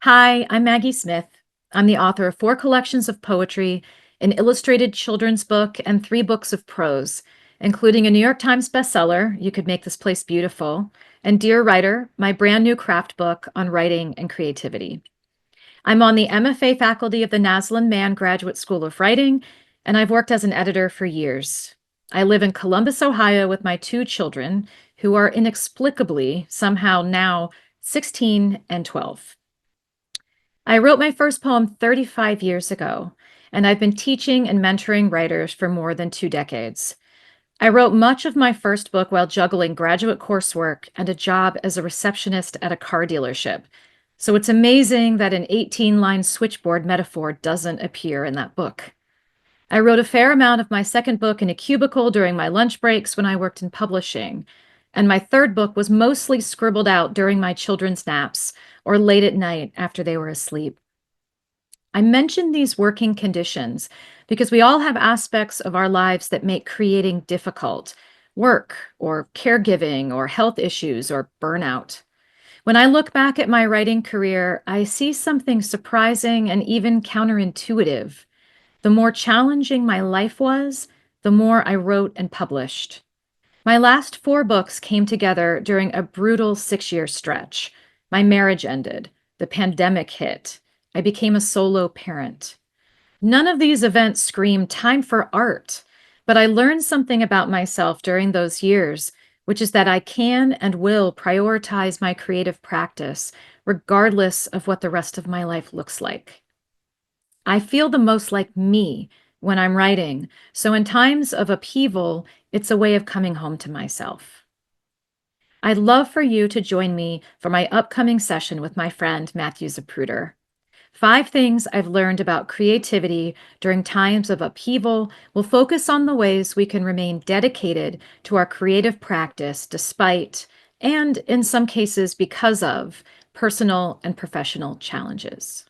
Hi, I'm Maggie Smith. I'm the author of four collections of poetry, an illustrated children's book, and three books of prose, including a New York Times bestseller, You Could Make This Place Beautiful, and Dear Writer, my brand new craft book on writing and creativity. I'm on the MFA faculty of the Naslin Mann Graduate School of Writing, and I've worked as an editor for years. I live in Columbus, Ohio with my two children, who are inexplicably somehow now 16 and 12. I wrote my first poem 35 years ago, and I've been teaching and mentoring writers for more than 2 decades. I wrote much of my first book while juggling graduate coursework and a job as a receptionist at a car dealership. So it's amazing that an 18-line switchboard metaphor doesn't appear in that book. I wrote a fair amount of my second book in a cubicle during my lunch breaks when I worked in publishing. And my third book was mostly scribbled out during my children's naps or late at night after they were asleep. I mention these working conditions because we all have aspects of our lives that make creating difficult: work, or caregiving, or health issues, or burnout. When I look back at my writing career, I see something surprising and even counterintuitive. The more challenging my life was, the more I wrote and published. My last four books came together during a brutal 6-year stretch. My marriage ended. The pandemic hit. I became a solo parent. None of these events scream time for art, but I learned something about myself during those years, which is that I can and will prioritize my creative practice, regardless of what the rest of my life looks like. I feel the most like me when I'm writing, so in times of upheaval, it's a way of coming home to myself. I'd love for you to join me for my upcoming session with my friend Matthew Zapruder. 5 things I've learned about creativity during times of upheaval will focus on the ways we can remain dedicated to our creative practice despite, and in some cases because of, personal and professional challenges.